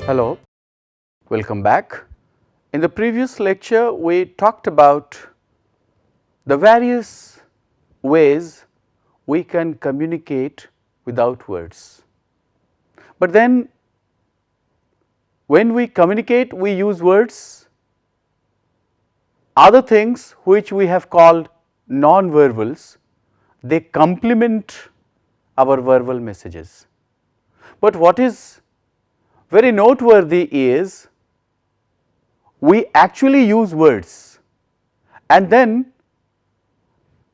Hello, welcome back. In the previous lecture, we talked about the various ways we can communicate without words. But then, when we communicate, we use words. Other things which we have called non-verbals, they complement our verbal messages. But what is very noteworthy is we actually use words, and then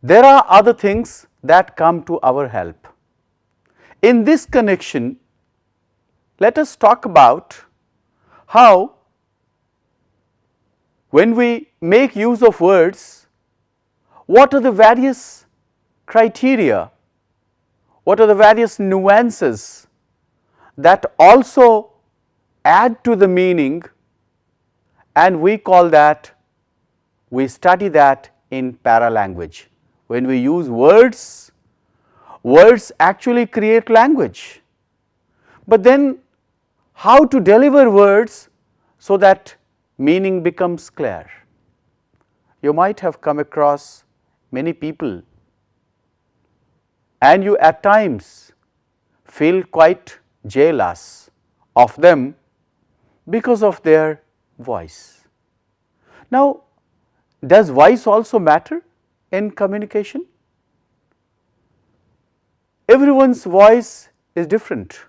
there are other things that come to our help. In this connection, let us talk about how when we make use of words, what are the various criteria, what are the various nuances that also add to the meaning, and we call that, we study that in paralanguage. When we use words, words actually create language. But then how to deliver words so that meaning becomes clear? You might have come across many people and you at times feel quite jealous of them because of their voice. Now, does voice also matter in communication? Everyone's voice is different.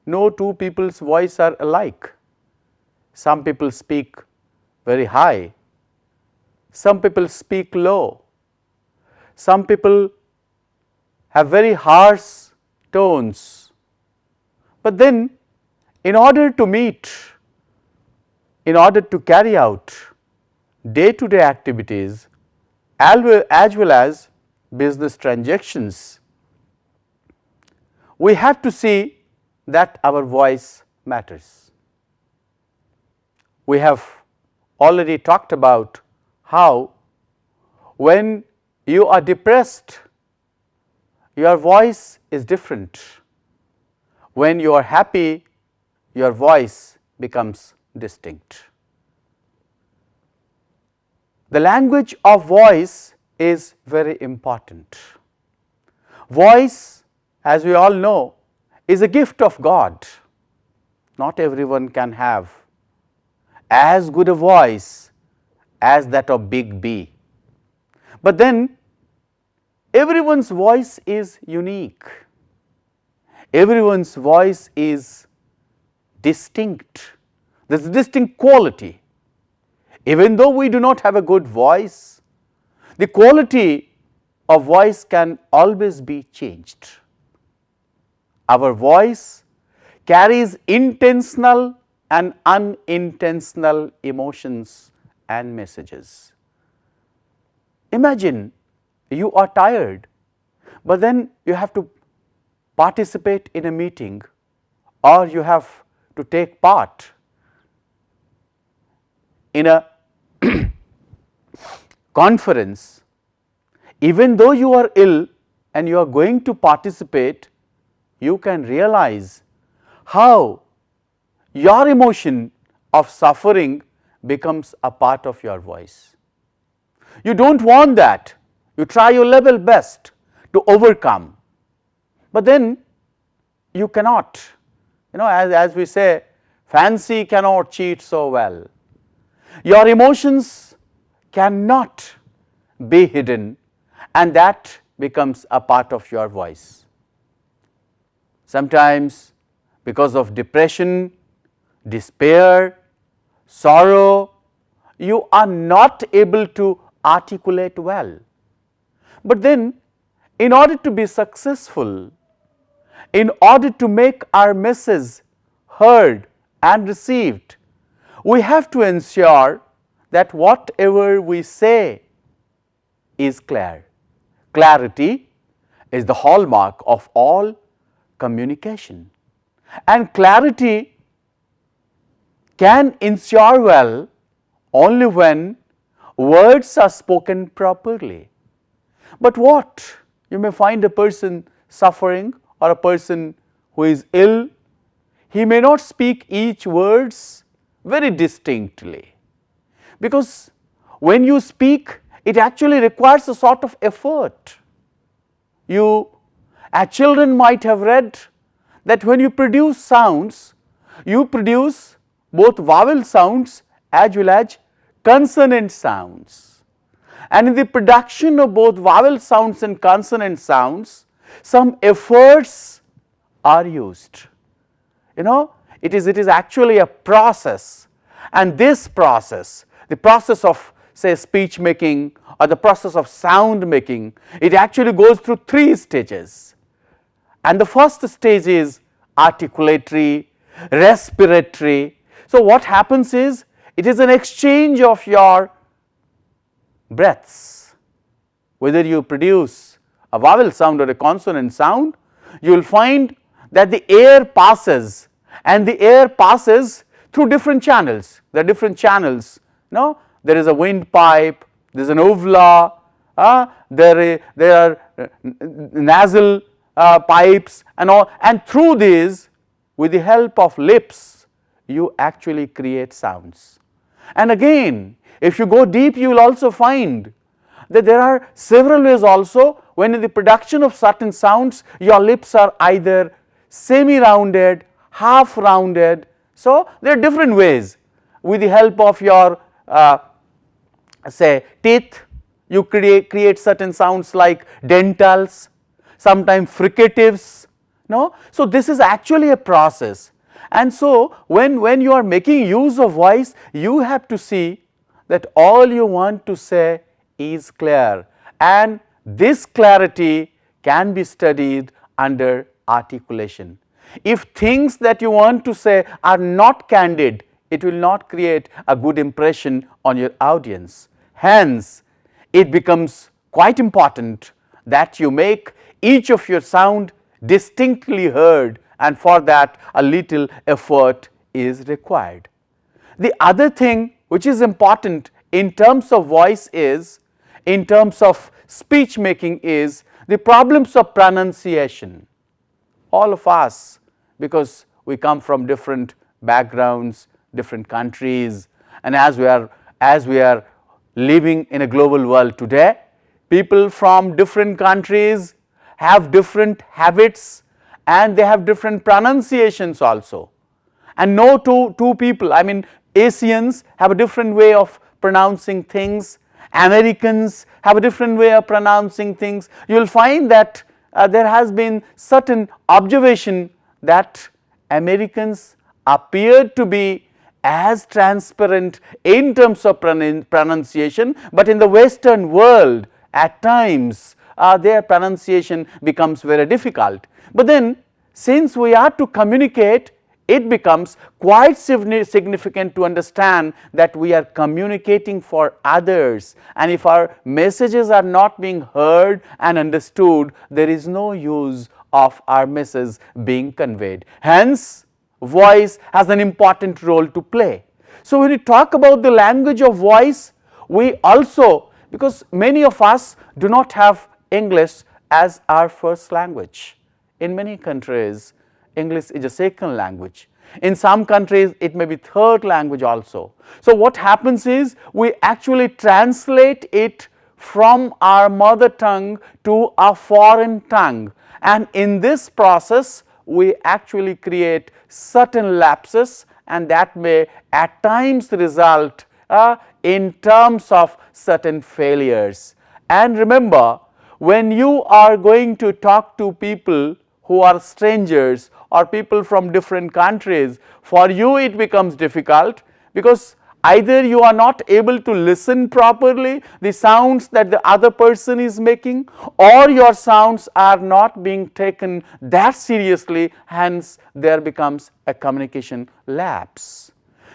No two people's voice are alike. Some people speak very high, some people speak low, some people have very harsh tones. But then, in order to meet, in order to carry out day-to-day activities as well as business transactions, we have to see that our voice matters. We have already talked about how when you are depressed, your voice is different. When you are happy, your voice becomes distinct. The language of voice is very important. Voice, as we all know, is a gift of God. Not everyone can have as good a voice as that of Big B. But then everyone's voice is unique. Everyone's voice is distinct. There is a distinct quality. Even though we do not have a good voice, the quality of voice can always be changed. Our voice carries intentional and unintentional emotions and messages. Imagine you are tired, but then you have to participate in a meeting or you have to take part in a conference. Even though you are ill and you are going to participate, you can realize how your emotion of suffering becomes a part of your voice. You do not want that. You try your level best to overcome, but then you cannot. As we say, fancy cannot cheat so well. Your emotions cannot be hidden, and that becomes a part of your voice. Sometimes because of depression, despair, sorrow, you are not able to articulate well. But then, in order to be successful, in order to make our message heard and received, we have to ensure that whatever we say is clear. Clarity is the hallmark of all communication, and clarity can ensure well only when words are spoken properly. But what? You may find a person suffering or a person who is ill, he may not speak each words very distinctly, because when you speak, it actually requires a sort of effort. You, as children might have read that when you produce sounds, you produce both vowel sounds as well as consonant sounds. And in the production of both vowel sounds and consonant sounds, some efforts are used. You know, it is actually a process, and this process, the process of say speech making or the process of sound making, it actually goes through 3 stages. And the first stage is articulatory, respiratory. So, what happens is, it is an exchange of your breaths. Whether you produce a vowel sound or a consonant sound, you will find that the air passes, and the air passes through different channels. There are different channels. No? There is a windpipe, there is an uvula, there are nasal pipes and all, and through these, with the help of lips, you actually create sounds. And again, if you go deep, you will also find that there are several ways also when in the production of certain sounds, your lips are either semi-rounded, half rounded. So, there are different ways. With the help of your say teeth, you create certain sounds like dentals, sometimes fricatives. No? So, this is actually a process, and so when you are making use of voice, you have to see that all you want to say is clear, and this clarity can be studied under articulation. If things that you want to say are not candid, it will not create a good impression on your audience. Hence, it becomes quite important that you make each of your sound distinctly heard, and for that a little effort is required. The other thing which is important in terms of voice is, in terms of speech making, is the problems of pronunciation. All of us, because we come from different backgrounds, different countries, and as we are living in a global world today, people from different countries have different habits, and they have different pronunciations also. And no two people, I mean Asians have a different way of pronouncing things, Americans have a different way of pronouncing things. You will find that there has been certain observation that Americans appear to be as transparent in terms of pronunciation, but in the Western world at times their pronunciation becomes very difficult. But then, since we are to communicate, it becomes quite significant to understand that we are communicating for others, and if our messages are not being heard and understood, there is no use of our message being conveyed. Hence, voice has an important role to play. So, when we talk about the language of voice, we also, because many of us do not have English as our first language. In many countries, English is a second language. In some countries, it may be third language also. So, what happens is, we actually translate it from our mother tongue to a foreign tongue, and in this process, we actually create certain lapses, and that may at times result in terms of certain failures. And remember, when you are going to talk to people who are strangers or people from different countries, for you it becomes difficult, because either you are not able to listen properly the sounds that the other person is making, or your sounds are not being taken that seriously, hence there becomes a communication lapse.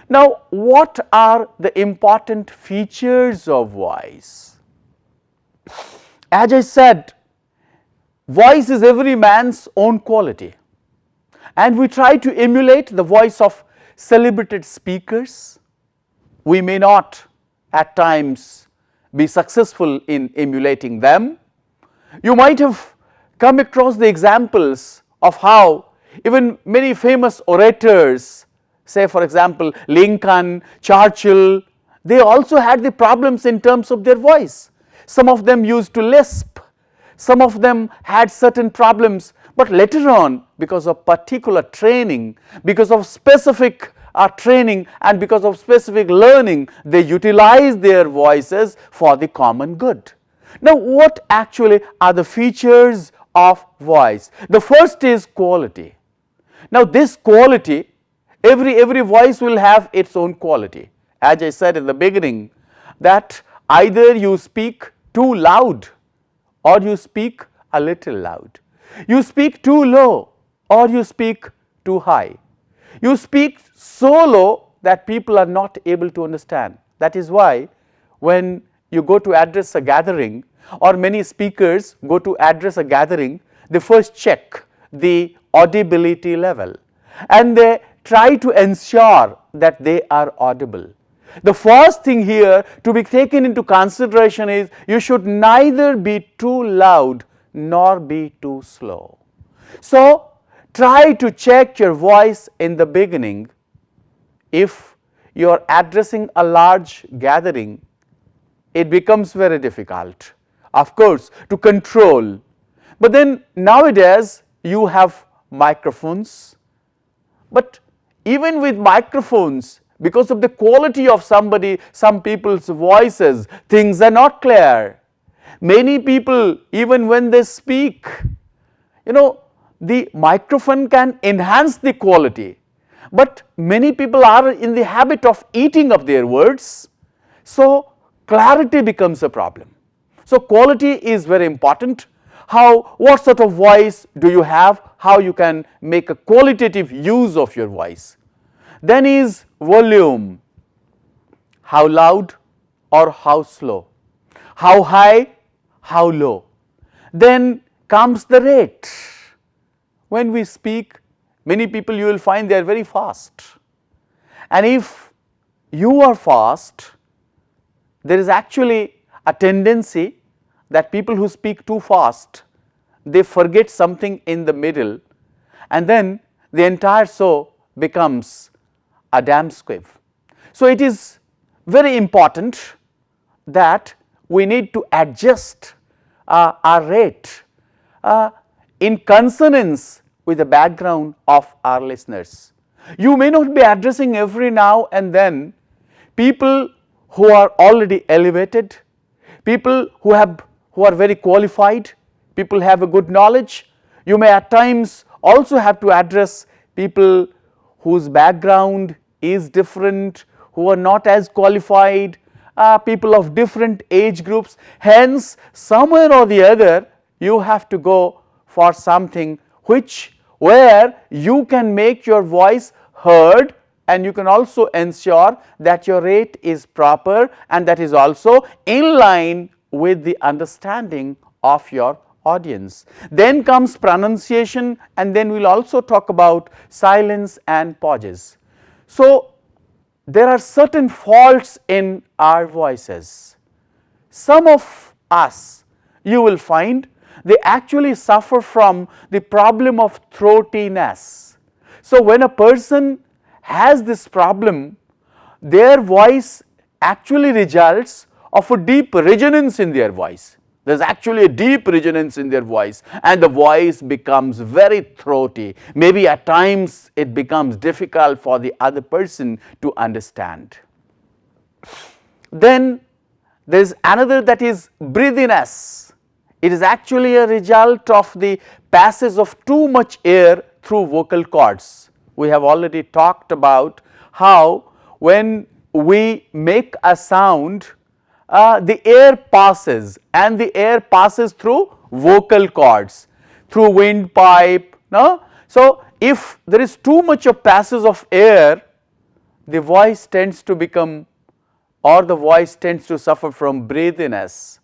Now, what are the important features of voice? As I said, voice is every man's own quality, and we try to emulate the voice of celebrated speakers. We may not at times be successful in emulating them. You might have come across the examples of how Even many famous orators, say for example Lincoln, Churchill, they also had the problems in terms of their voice. Some of them used to lisp, some of them had certain problems, but later on, because of particular training, because of specific training and because of specific learning, they utilize their voices for the common good. Now, what actually are the features of voice? The first is quality. Now, this quality, every voice will have its own quality. As I said in the beginning, that either you speak too loud or you speak a little loud. You speak too low or you speak too high. You speak so low that people are not able to understand. That is why when you go to address a gathering, or many speakers go to address a gathering, they first check the audibility level and they try to ensure that they are audible. The first thing here to be taken into consideration is you should neither be too loud nor be too slow. So, try to check your voice in the beginning. If you are addressing a large gathering, it becomes very difficult, of course, to control. But then nowadays you have microphones, but even with microphones, because of the quality of some people's voices, things are not clear. Many people, even when they speak, the microphone can enhance the quality, but many people are in the habit of eating up their words, so clarity becomes a problem. So, quality is very important. What sort of voice do you have? How you can make a qualitative use of your voice. Then is volume. How loud or how slow? How high? How low? Then comes the rate. When we speak, many people you will find they are very fast. And if you are fast, there is actually a tendency that people who speak too fast, they forget something in the middle, and then the entire show becomes a damn squiff. So, it is very important that we need to adjust our rate in consonance with the background of our listeners. You may not be addressing every now and then people who are already elevated, people who are very qualified, people have a good knowledge. You may at times also have to address people whose background is different, who are not as qualified, people of different age groups. Hence, somewhere or the other you have to go for something where you can make your voice heard, and you can also ensure that your rate is proper and that is also in line with the understanding of your audience. Then comes pronunciation, and then we will also talk about silence and pauses. So, there are certain faults in our voices. Some of us, you will find, they actually suffer from the problem of throatiness. So, when a person has this problem, their voice actually results of a deep resonance in their voice. There is actually a deep resonance in their voice, and the voice becomes very throaty. Maybe at times it becomes difficult for the other person to understand. Then there is another, that is breathiness. It is actually a result of the passage of too much air through vocal cords. We have already talked about how when we make a sound, the air passes, and the air passes through vocal cords, through windpipe. No? So, if there is too much of passage of air, the voice tends to become, or the voice tends to suffer from breathiness.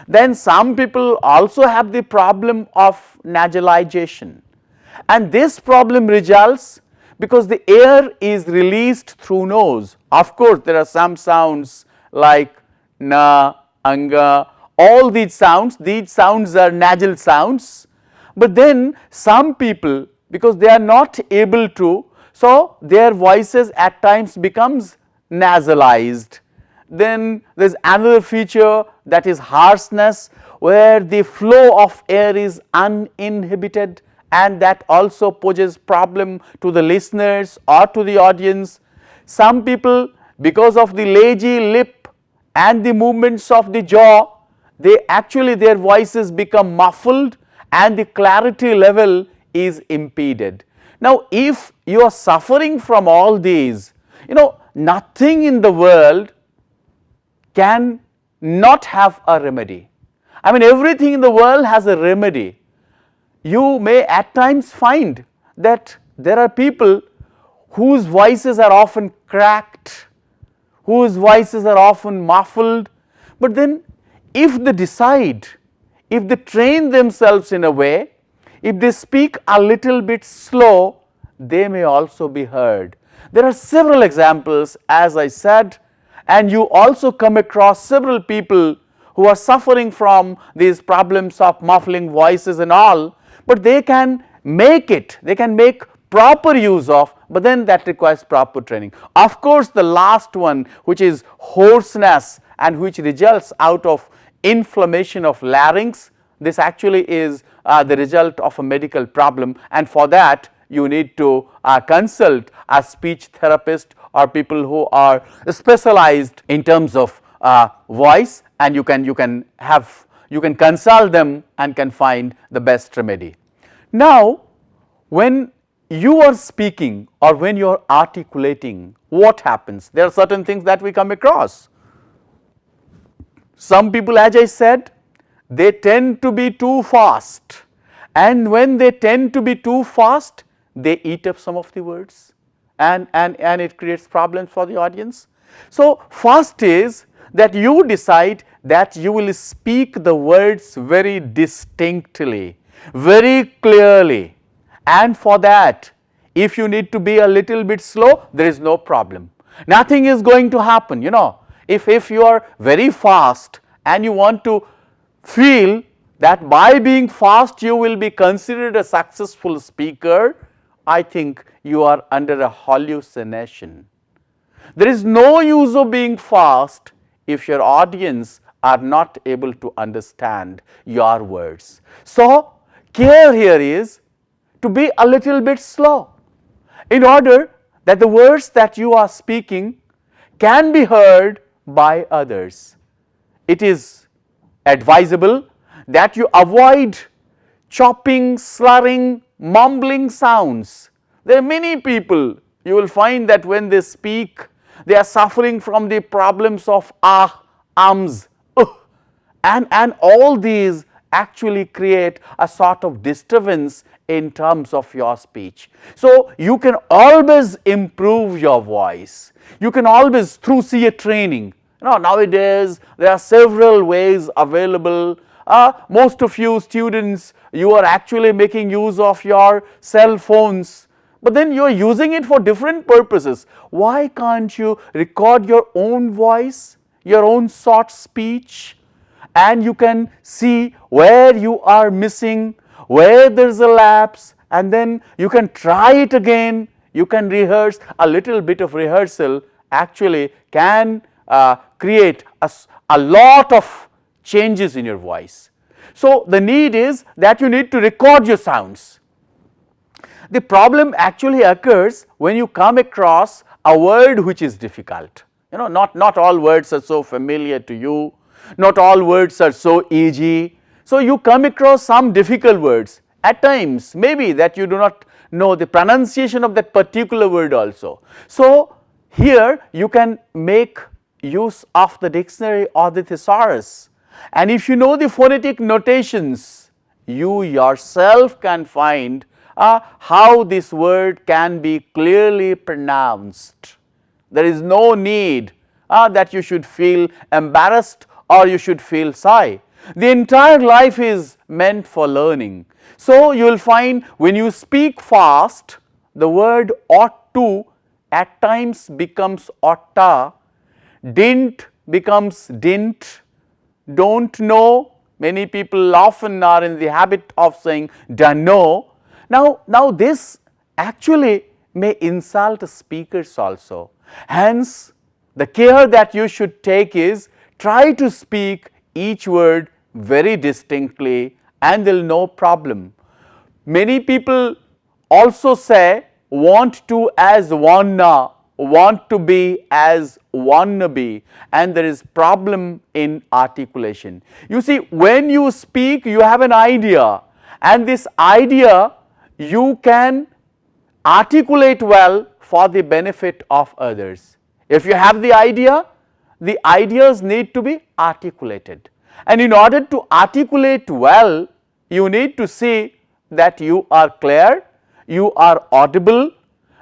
Then some people also have the problem of nasalization, and this problem results because the air is released through nose. Of course, there are some sounds like na, anga, all these sounds are nasal sounds, but then some people, because they are not able to, so their voices at times becomes nasalized. Then there is another feature, that is harshness, where the flow of air is uninhibited, and that also poses problem to the listeners or to the audience. Some people, because of the lazy lip and the movements of the jaw, they actually, their voices become muffled and the clarity level is impeded. Now, if you are suffering from all these, nothing in the world can not have a remedy. I mean, everything in the world has a remedy. You may at times find that there are people whose voices are often cracked, whose voices are often muffled, but then if they decide, if they train themselves in a way, if they speak a little bit slow, they may also be heard. There are several examples, as I said, and you also come across several people who are suffering from these problems of muffling voices and all, but they can make it, they can make proper use of, but then that requires proper training. Of course, the last one, which is hoarseness and which results out of inflammation of larynx, this actually is the result of a medical problem, and for that you need to consult a speech therapist or people who are specialized in terms of voice, and you can consult them and can find the best remedy. Now, when you are speaking or when you are articulating, what happens? There are certain things that we come across. Some people, as I said, they tend to be too fast, and when they tend to be too fast, they eat up some of the words, and it creates problems for the audience. So, first is that you decide that you will speak the words very distinctly, very clearly, and for that, if you need to be a little bit slow, there is no problem. Nothing is going to happen, if you are very fast and you want to feel that by being fast you will be considered a successful speaker, I think you are under a hallucination. There is no use of being fast if your audience are not able to understand your words. So, care here is to be a little bit slow, in order that the words that you are speaking can be heard by others. It is advisable that you avoid chopping, slurring, mumbling sounds. There are many people, you will find that when they speak, they are suffering from the problems of ums, and all these actually create a sort of disturbance in terms of your speech. So, you can always improve your voice. You can always, through CA training, nowadays there are several ways available. Most of you students, you are actually making use of your cell phones, but then you are using it for different purposes. Why can't you record your own voice, your own short speech, and you can see where you are missing, where there is a lapse, and then you can try it again, you can rehearse. A little bit of rehearsal actually can create a lot of changes in your voice. So, the need is that you need to record your sounds. The problem actually occurs when you come across a word which is difficult. Not all words are so familiar to you, not all words are so easy. So, you come across some difficult words at times, maybe that you do not know the pronunciation of that particular word also. So, here you can make use of the dictionary or the thesaurus, and if you know the phonetic notations, you yourself can find how this word can be clearly pronounced. There is no need that you should feel embarrassed or you should feel shy. The entire life is meant for learning. So, you will find when you speak fast, the word ought to at times becomes oughta, didn't becomes didn't, don't know. Many people often are in the habit of saying don't know. Now this actually may insult speakers also. Hence, the care that you should take is try to speak each word very distinctly and there will no problem. Many people also say want to as wanna, want to be as wanna be, and there is problem in articulation. You see, when you speak you have an idea, and this idea you can articulate well for the benefit of others. If you have the ideas need to be articulated, and in order to articulate well you need to see that you are clear, you are audible,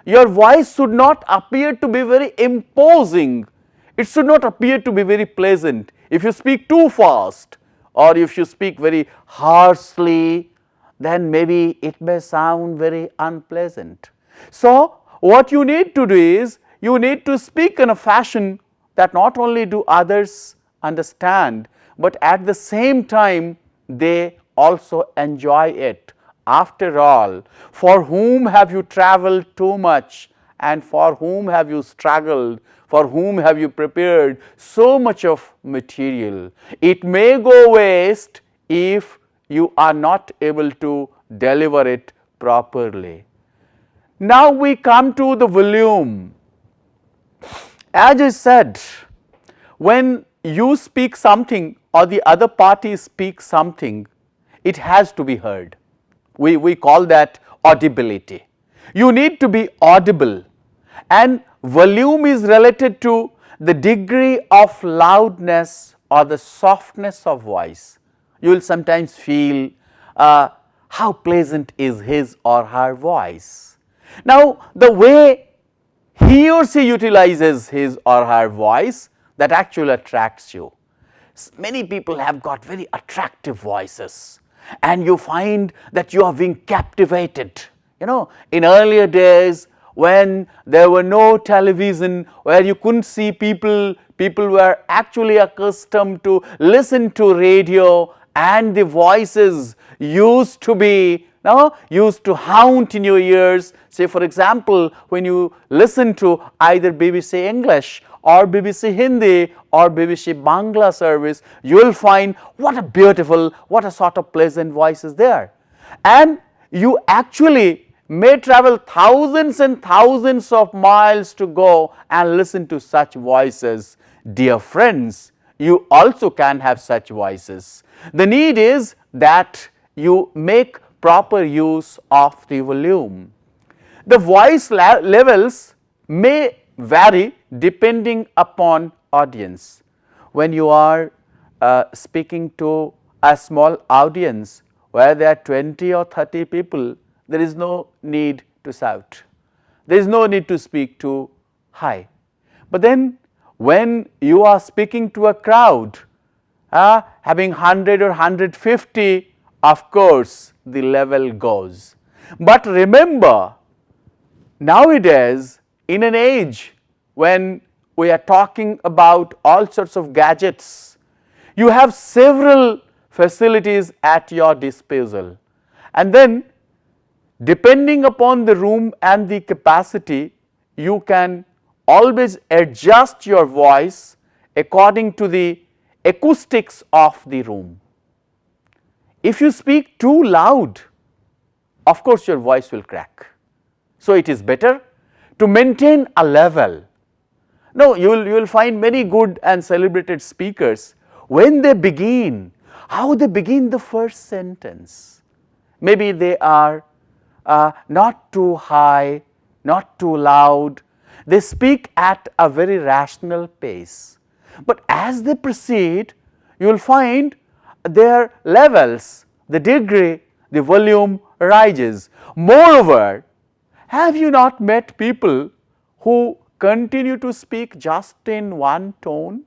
your voice should not appear to be very imposing, it should not appear to be very pleasant. If you speak too fast or if you speak very harshly, then maybe it may sound very unpleasant. So, what you need to do is you need to speak in a fashion that not only do others understand, but at the same time they also enjoy it. After all, for whom have you travelled too much, and for whom have you struggled, for whom have you prepared so much of material? It may go waste if you are not able to deliver it properly. Now we come to the volume. As I said, when you speak something or the other party speaks something, it has to be heard. We call that audibility. You need to be audible, and volume is related to the degree of loudness or the softness of voice. You will sometimes feel how pleasant is his or her voice. Now, the way he or she utilizes his or her voice, that actually attracts you. Many people have got very attractive voices, and you find that you are being captivated. You know, in earlier days when there were no television, where you couldn't see people, people were actually accustomed to listen to radio, and the voices used to be used to haunt in your ears. Say for example, when you listen to either BBC English or BBC Hindi or BBC Bangla service, you will find what a beautiful, what a sort of pleasant voice is there. And you actually may travel thousands and thousands of miles to go and listen to such voices. Dear friends, you also can have such voices. The need is that you make proper use of the volume. The voice levels may vary depending upon audience. When you are speaking to a small audience where there are 20 or 30 people, there is no need to shout, there is no need to speak too high. But then when you are speaking to a crowd having 100 or 150, of course the level goes. But remember, nowadays in an age when we are talking about all sorts of gadgets, you have several facilities at your disposal, and then depending upon the room and the capacity, you can always adjust your voice according to the acoustics of the room. If you speak too loud, of course your voice will crack. So it is better to maintain a level. Now you will find many good and celebrated speakers, when they begin, how they begin the first sentence. Maybe they are not too high, not too loud, they speak at a very rational pace. But as they proceed, you will find their levels, the degree, the volume rises. Moreover, have you not met people who continue to speak just in one tone?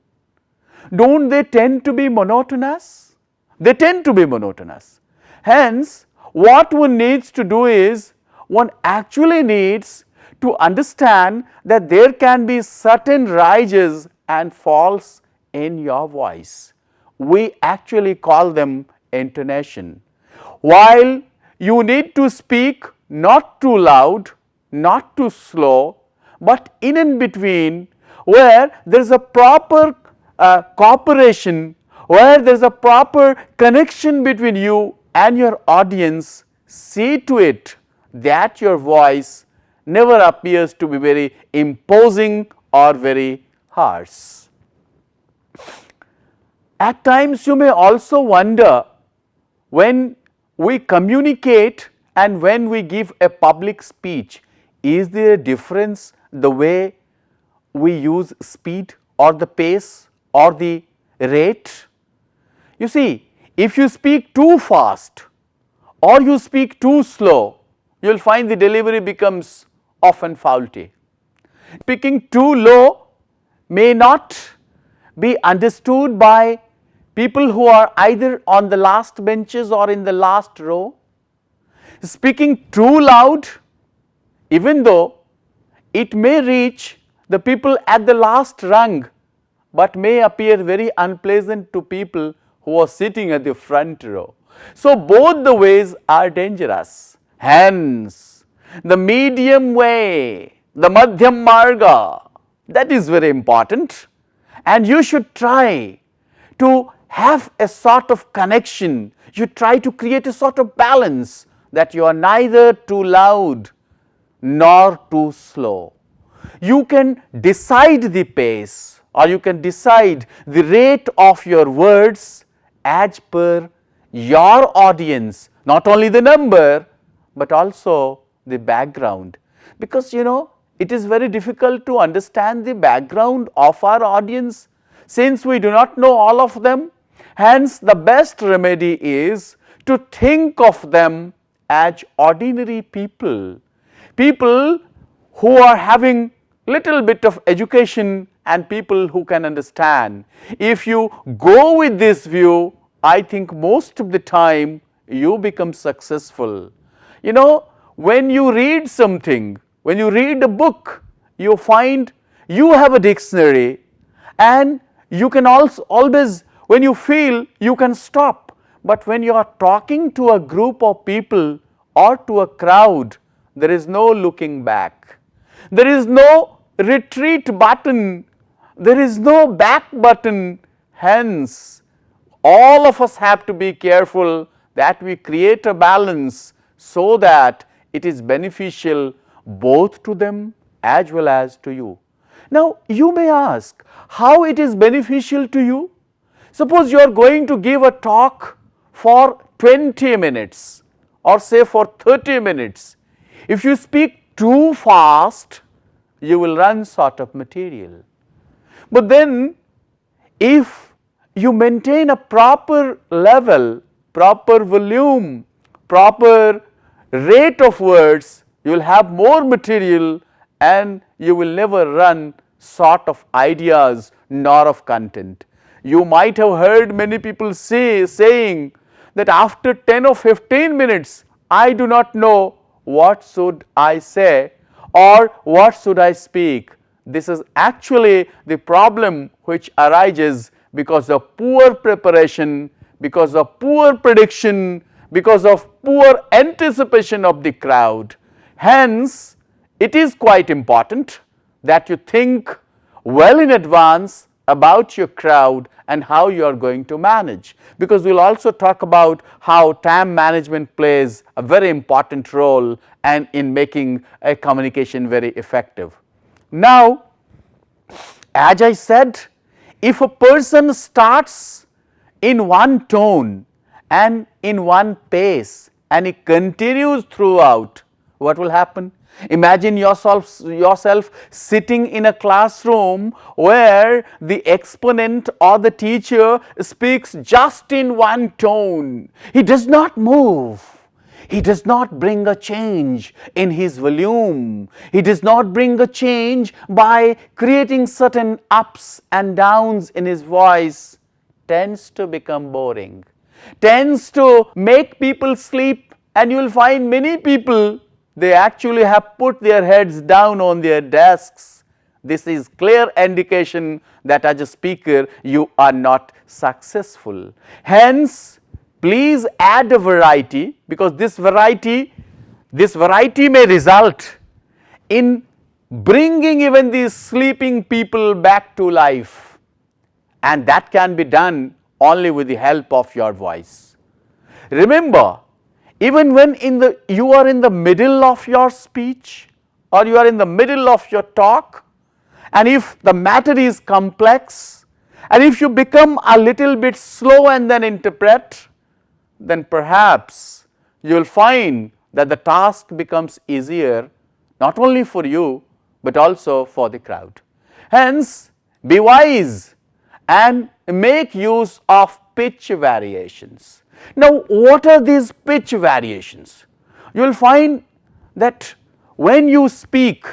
Don't they tend to be monotonous? They tend to be monotonous. Hence, what one needs to do is, one actually needs to understand that there can be certain rises and falls in your voice. We actually call them intonation. While you need to speak not too loud, not too slow, but in between, where there is a proper cooperation, where there is a proper connection between you and your audience. See to it that your voice never appears to be very imposing or very harsh. At times you may also wonder, when we communicate and when we give a public speech, is there a difference the way we use speed or the pace or the rate? You see, if you speak too fast or you speak too slow, you will find the delivery becomes often faulty. Speaking too low may not be understood by people who are either on the last benches or in the last row. Speaking too loud, even though it may reach the people at the last rung, but may appear very unpleasant to people who are sitting at the front row. So, both the ways are dangerous. Hence, the medium way, the madhyam marga, that is very important, and you should try to have a sort of connection. You try to create a sort of balance, that you are neither too loud nor too slow. You can decide the pace or you can decide the rate of your words as per your audience, not only the number but also the background, because it is very difficult to understand the background of our audience since we do not know all of them. Hence, the best remedy is to think of them as ordinary people, people who are having little bit of education and people who can understand. If you go with this view, I think most of the time you become successful. When you read something, when you read a book, you find you have a dictionary, and you can also always, when you feel, you can stop. But when you are talking to a group of people or to a crowd, there is no looking back. There is no retreat button. There is no back button. Hence, all of us have to be careful that we create a balance so that it is beneficial both to them as well as to you. Now, you may ask how it is beneficial to you. Suppose you are going to give a talk for 20 minutes or say for 30 minutes. If you speak too fast, you will run short of material. But then, if you maintain a proper level, proper volume, proper rate of words, you will have more material and you will never run short of ideas nor of content. You might have heard many people saying that after 10 or 15 minutes, I do not know what should I say or what should I speak. This is actually the problem which arises because of poor preparation, because of poor prediction, because of poor anticipation of the crowd. Hence, it is quite important that you think well in advance about your crowd and how you are going to manage, because we will also talk about how time management plays a very important role and in making a communication very effective. Now, as I said, if a person starts in one tone and in one pace and he continues throughout, what will happen? Imagine yourself sitting in a classroom where the exponent or the teacher speaks just in one tone. He does not move. He does not bring a change in his volume. He does not bring a change by creating certain ups and downs in his voice. Tends to become boring, tends to make people sleep, and you will find many people, they actually have put their heads down on their desks. This is clear indication that as a speaker you are not successful. Hence, please add a variety, because this variety may result in bringing even these sleeping people back to life, and that can be done only with the help of your voice. Remember, even when you are in the middle of your speech or you are in the middle of your talk, and if the matter is complex, and if you become a little bit slow and then interpret, then perhaps you will find that the task becomes easier not only for you but also for the crowd. Hence, be wise and make use of pitch variations. Now, what are these pitch variations? You will find that when you speak,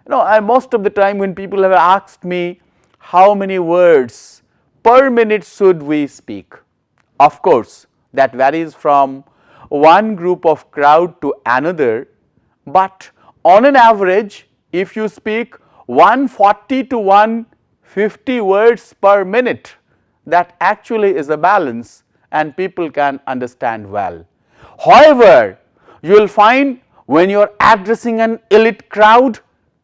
most of the time when people have asked me how many words per minute should we speak, of course that varies from one group of crowd to another, but on an average, if you speak 140 to 150 words per minute, that actually is a balance and people can understand well. However, you will find when you are addressing an elite crowd,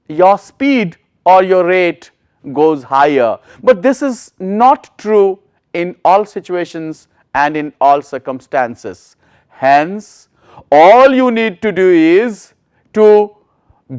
your speed or your rate goes higher, but this is not true in all situations and in all circumstances. Hence, all you need to do is to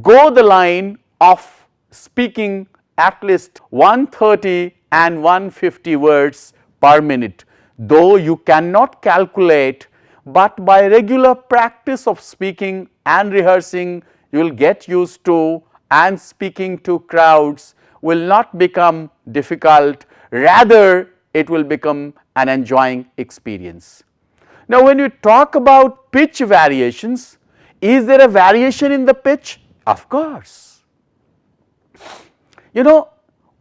go the line of speaking at least 130 and 150 words per minute. Though you cannot calculate, but by regular practice of speaking and rehearsing, you will get used to, and speaking to crowds will not become difficult, rather it will become an enjoying experience. Now, when you talk about pitch variations, is there a variation in the pitch? Of course.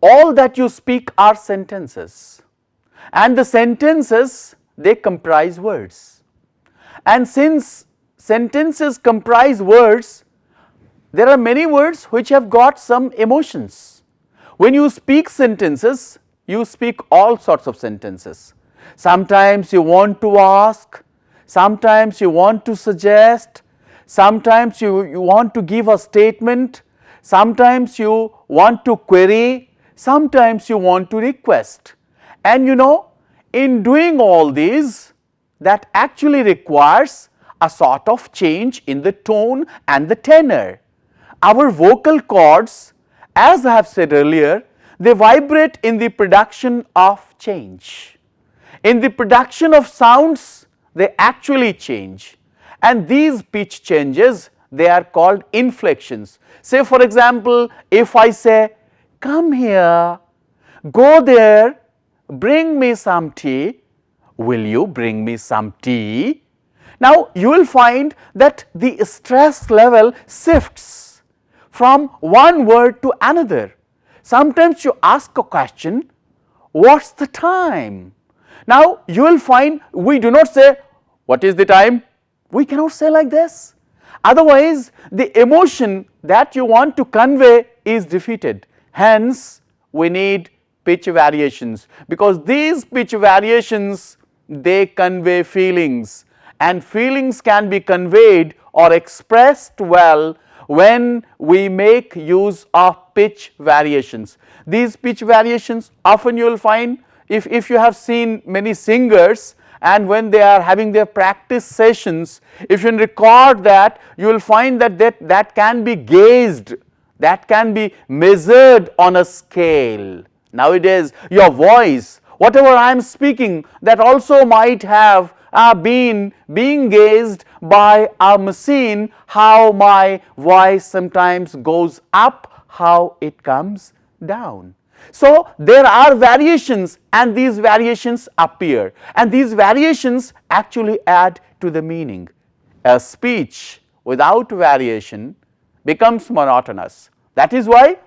All that you speak are sentences, and the sentences, they comprise words, and since sentences comprise words, there are many words which have got some emotions. When you speak sentences, you speak all sorts of sentences. Sometimes you want to ask, sometimes you want to suggest, sometimes you want to give a statement, sometimes you want to query, sometimes you want to request. And in doing all these, that actually requires a sort of change in the tone and the tenor. Our vocal cords, as I have said earlier, they vibrate in the production of change. In the production of sounds, they actually change, and these pitch changes, they are called inflections. Say for example, if I say, come here, go there, bring me some tea, will you bring me some tea? Now, you will find that the stress level shifts from one word to another. Sometimes you ask a question, what's the time? Now, you will find we do not say, what is the time? We cannot say like this. Otherwise, the emotion that you want to convey is defeated. Hence, we need pitch variations, because these pitch variations, they convey feelings, and feelings can be conveyed or expressed well when we make use of pitch variations. These pitch variations, often you will find, if you have seen many singers, and when they are having their practice sessions, if you record that, you will find that can be gauged, that can be measured on a scale. Nowadays, your voice, whatever I am speaking, that also might have being gauged by a machine, how my voice sometimes goes up, how it comes down. So, there are variations, and these variations appear, and these variations actually add to the meaning. A speech without variation becomes monotonous. That is why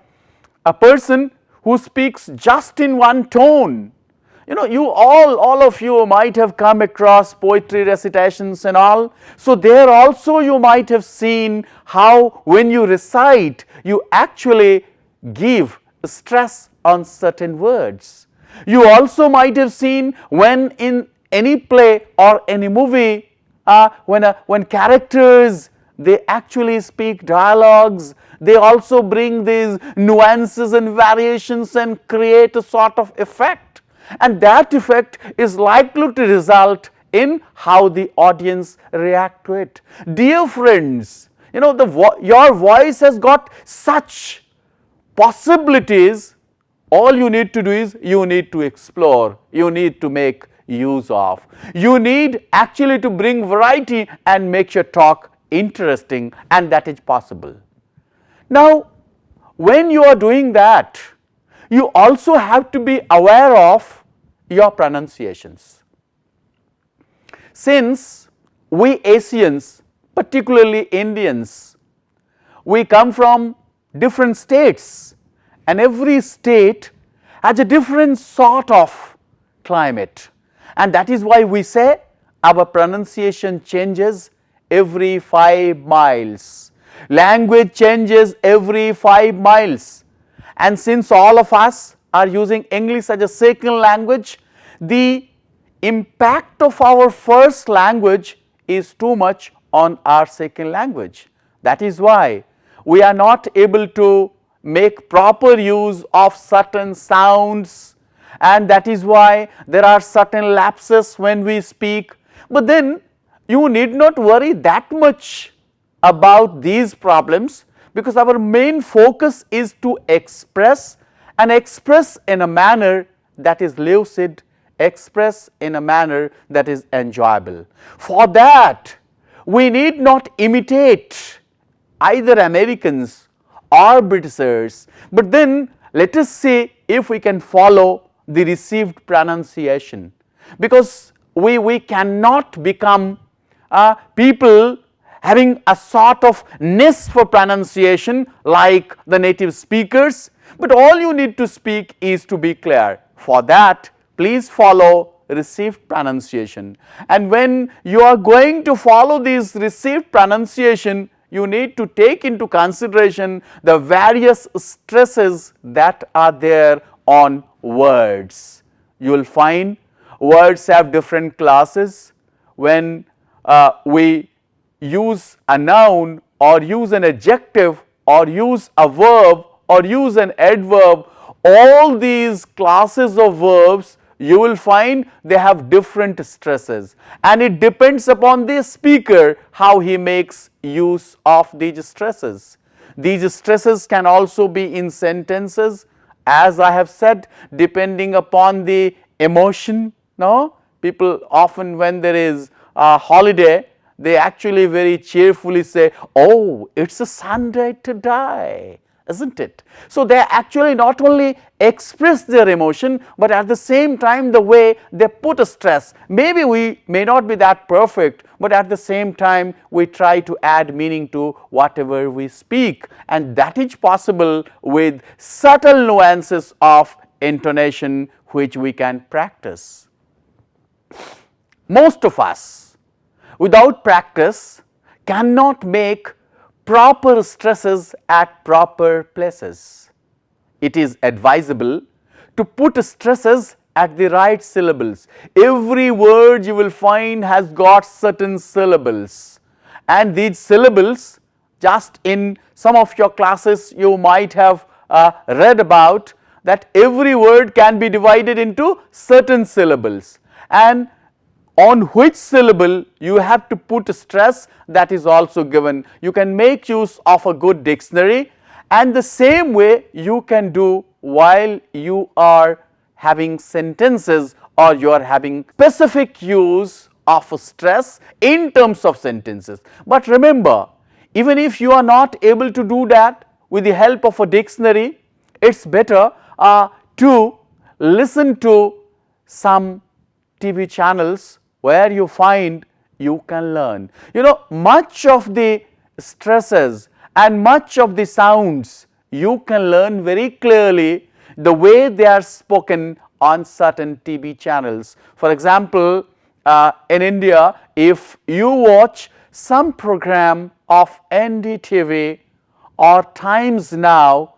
a person who speaks just in one tone, you all of you might have come across poetry recitations and all. So, there also you might have seen how when you recite, you actually give stress on certain words. You also might have seen when in any play or any movie, when characters, they actually speak dialogues, they also bring these nuances and variations and create a sort of effect, and that effect is likely to result in how the audience react to it. Dear friends, you know, your voice has got such possibilities. All you need to do is you need to explore, you need to make use of, you need actually to bring variety and make your talk interesting, and that is possible. Now, when you are doing that, you also have to be aware of your pronunciations. Since we Asians, particularly Indians, we come from different states, and every state has a different sort of climate, and that is why we say our pronunciation changes every 5 miles. Language changes every 5 miles, and since all of us are using English as a second language, the impact of our first language is too much on our second language. That is why we are not able to make proper use of certain sounds, and that is why there are certain lapses when we speak. But then you need not worry that much about these problems, because our main focus is to express, and express in a manner that is lucid, express in a manner that is enjoyable. For that, we need not imitate either Americans or Britishers, but then let us see if we can follow the received pronunciation, because we cannot become people having a sort of nest for pronunciation like the native speakers, but all you need to speak is to be clear. For that, please follow received pronunciation, and when you are going to follow this received pronunciation, you need to take into consideration the various stresses that are there on words. You will find words have different classes. When we use a noun or use an adjective or use a verb or use an adverb, all these classes of verbs, you will find they have different stresses, and it depends upon the speaker how he makes use of these stresses. These stresses can also be in sentences, as I have said, depending upon the emotion. No, people often, when there is a holiday, they actually very cheerfully say, "Oh, it's a Sunday today," isn't it? So they actually not only express their emotion, but at the same time the way they put a stress. Maybe we may not be that perfect, but at the same time we try to add meaning to whatever we speak, and that is possible with subtle nuances of intonation which we can practice. Most of us, without practice, cannot make proper stresses at proper places. It is advisable to put stresses at the right syllables. Every word you will find has got certain syllables, and these syllables, just in some of your classes you might have read about that every word can be divided into certain syllables, and on which syllable you have to put stress, that is also given. You can make use of a good dictionary, and the same way you can do while you are having sentences or you are having specific use of stress in terms of sentences. But remember, even if you are not able to do that with the help of a dictionary, it is better to listen to some TV channels where you find you can learn. You know, much of the stresses and much of the sounds you can learn very clearly the way they are spoken on certain TV channels. For example, in India, if you watch some program of NDTV or Times Now,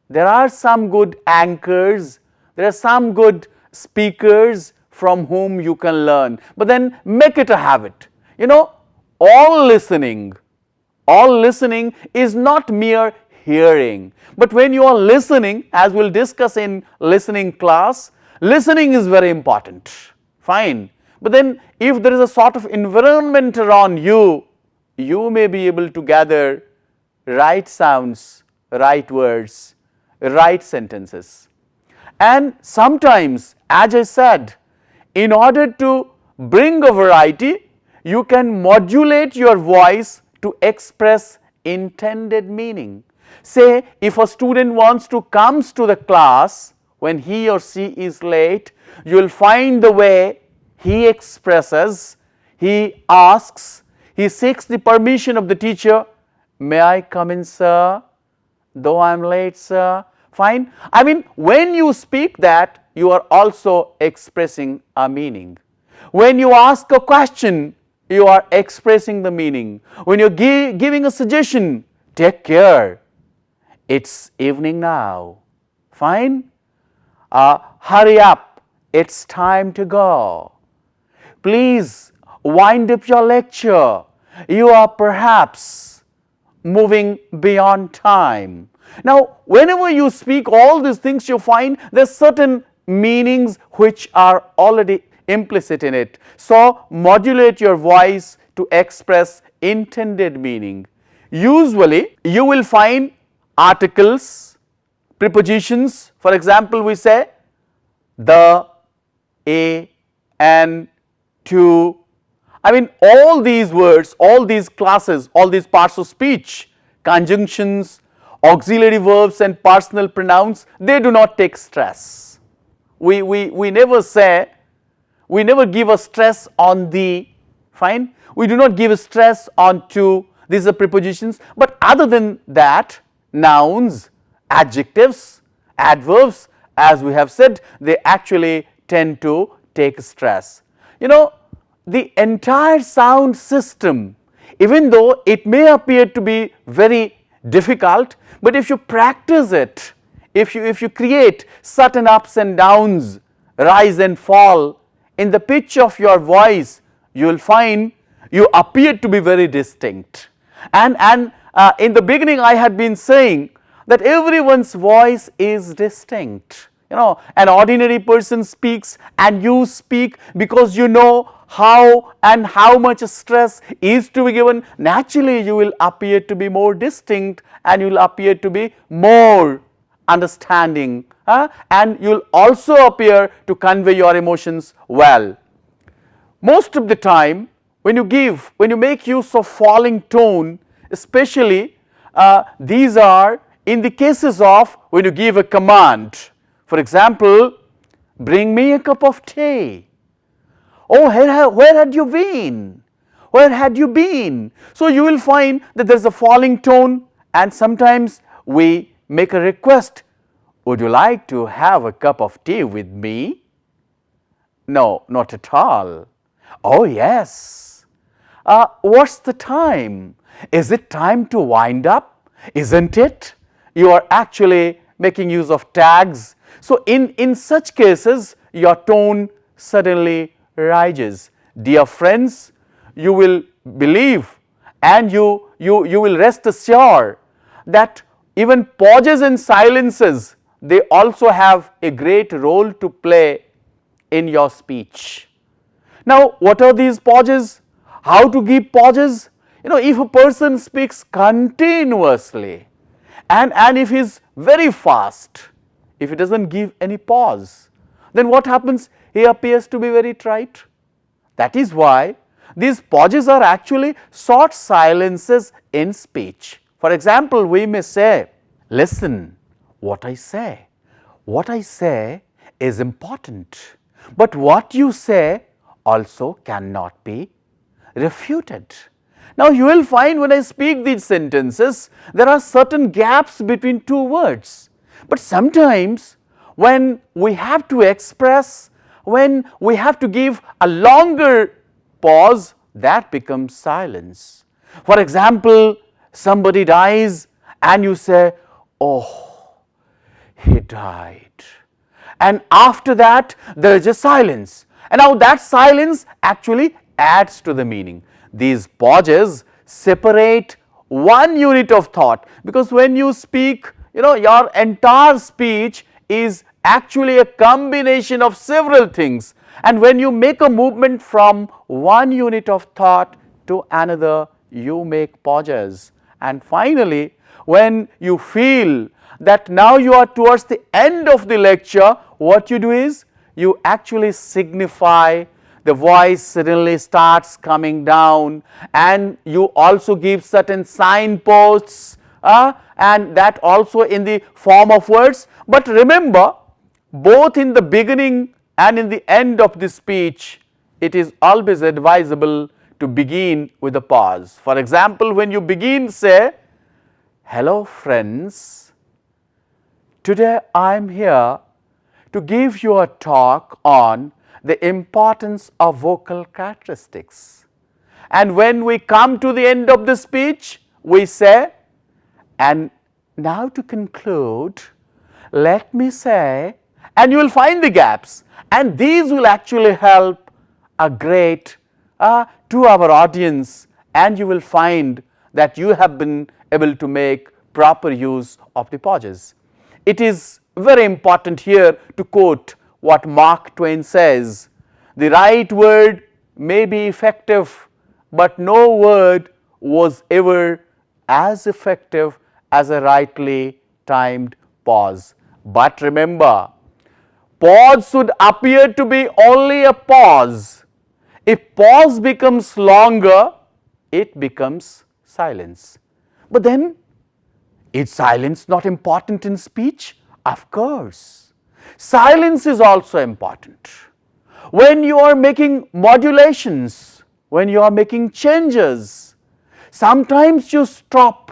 there are some good anchors, there are some good speakers from whom you can learn, but then make it a habit. You know, all listening is not mere hearing, but when you are listening, as we'll discuss in listening class, listening is very important. Fine. But then if there is a sort of environment around you, you may be able to gather right sounds, right words, right sentences. And sometimes, as I said, in order to bring a variety, you can modulate your voice to express intended meaning. Say, if a student comes to the class when he or she is late, you will find the way he expresses, he asks, he seeks the permission of the teacher, may I come in, sir, though I am late, sir. Fine. I mean, when you speak that, you are also expressing a meaning. When you ask a question, you are expressing the meaning. When you are giving a suggestion, take care, it's evening now. Fine. Hurry up, it's time to go. Please wind up your lecture, you are perhaps moving beyond time. Now, whenever you speak all these things, you find there are certain meanings which are already implicit in it. So, modulate your voice to express intended meaning. Usually, you will find articles, prepositions. For example, we say the, a, and, to. I mean, all these words, all these classes, all these parts of speech, conjunctions, auxiliary verbs and personal pronouns, they do not take stress. We never say, we never give a stress on the, fine, we do not give a stress on to, these are prepositions, but other than that, nouns, adjectives, adverbs, as we have said, they actually tend to take stress. You know, the entire sound system, even though it may appear to be very difficult, but if you practice it, if you create certain ups and downs, rise and fall in the pitch of your voice, you will find you appear to be very distinct. And in the beginning I had been saying that everyone's voice is distinct. You know, an ordinary person speaks and you speak because you know how and how much stress is to be given. Naturally, you will appear to be more distinct and you will appear to be more understanding, and you will also appear to convey your emotions well. Most of the time, when you make use of falling tone, especially these are in the cases of when you give a command. For example, bring me a cup of tea. Oh, where had you been? Where had you been? So, you will find that there is a falling tone, and sometimes we make a request, would you like to have a cup of tea with me? No, not at all. Oh, yes. What's the time? Is it time to wind up? Isn't it? You are actually making use of tags. So, in such cases, your tone suddenly rises. Dear friends, you will believe and you will rest assured that even pauses and silences, they also have a great role to play in your speech. Now, what are these pauses? How to give pauses? You know, if a person speaks continuously and if he is very fast, if he does not give any pause, then what happens? He appears to be very trite. That is why these pauses are actually short silences in speech. For example, we may say, listen, what I say is important, but what you say also cannot be refuted. Now, you will find when I speak these sentences, there are certain gaps between two words, but sometimes when we have to express, when we have to give a longer pause, that becomes silence. For example, somebody dies and you say, oh, he died, and after that there is a silence, And now that silence actually adds to the meaning. These pauses separate one unit of thought, because when you speak, your entire speech is actually a combination of several things, and when you make a movement from one unit of thought to another, you make pauses. And finally, when you feel that now you are towards the end of the lecture, what you do is you actually signify, the voice suddenly starts coming down, and you also give certain signposts, and that also in the form of words. But remember, both in the beginning and in the end of the speech, it is always advisable to begin with a pause. For example, when you begin, say, "Hello friends, today I am here to give you a talk on the importance of vocal characteristics." And when we come to the end of the speech, we say, "And now to conclude, let me say," and you will find the gaps, and these will actually help a great to our audience, and you will find that you have been able to make proper use of the pauses. It is very important here to quote what Mark Twain says: "The right word may be effective, but no word was ever as effective as a rightly timed pause." But remember, pause should appear to be only a pause. If pause becomes longer, it becomes silence. But then, is silence not important in speech? Of course. Silence is also important. When you are making modulations, when you are making changes, sometimes you stop,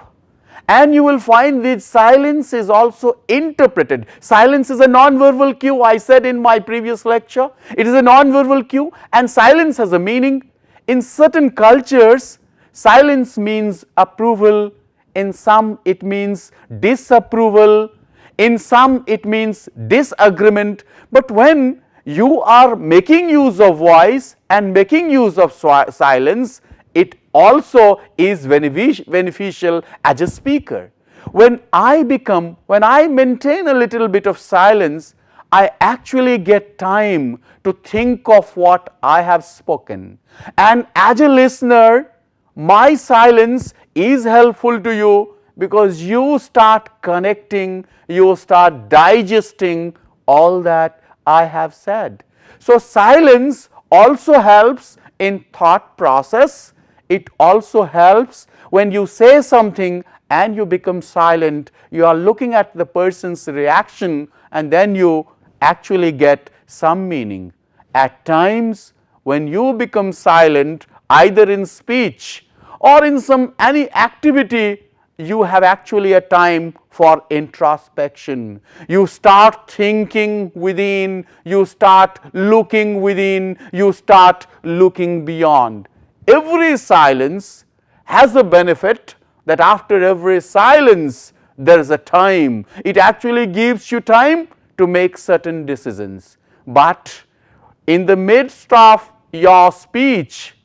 and you will find that silence is also interpreted. Silence is a non-verbal cue, I said in my previous lecture. It is a non-verbal cue, and silence has a meaning. In certain cultures, silence means approval. In some, it means disapproval. In some, it means disagreement. But when you are making use of voice and making use of silence, it also is beneficial as a speaker. When I maintain a little bit of silence, I actually get time to think of what I have spoken. And as a listener, my silence is helpful to you, because you start connecting, you start digesting all that I have said. So silence also helps in thought process. It also helps when you say something and you become silent. You are looking at the person's reaction, and then you actually get some meaning. At times, when you become silent, either in speech or in any activity, you have actually a time for introspection. You start thinking within, you start looking within, you start looking beyond. Every silence has a benefit, that after every silence there is a time. It actually gives you time to make certain decisions. But in the midst of your speech,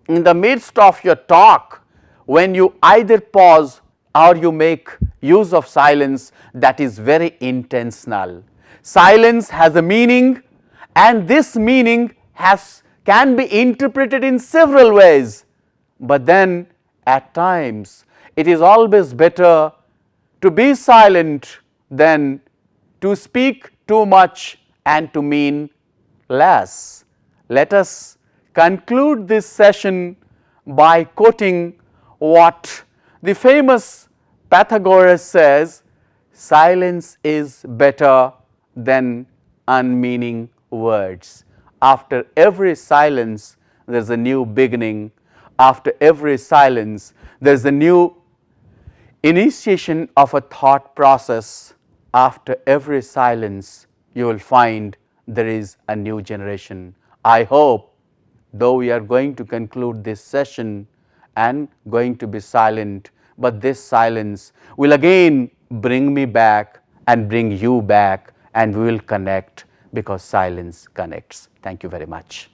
in the midst of your talk, when you either pause or you make use of silence, that is very intentional. Silence has a meaning, and this meaning can be interpreted in several ways. But then at times it is always better to be silent than to speak too much and to mean less. Let us conclude this session by quoting what the famous Pythagoras says: "Silence is better than unmeaning words." After every silence, there is a new beginning. After every silence, there is a new initiation of a thought process. After every silence, you will find there is a new generation. I hope, though we are going to conclude this session and going to be silent, but this silence will again bring me back and bring you back, and we will connect, because silence connects. Thank you very much.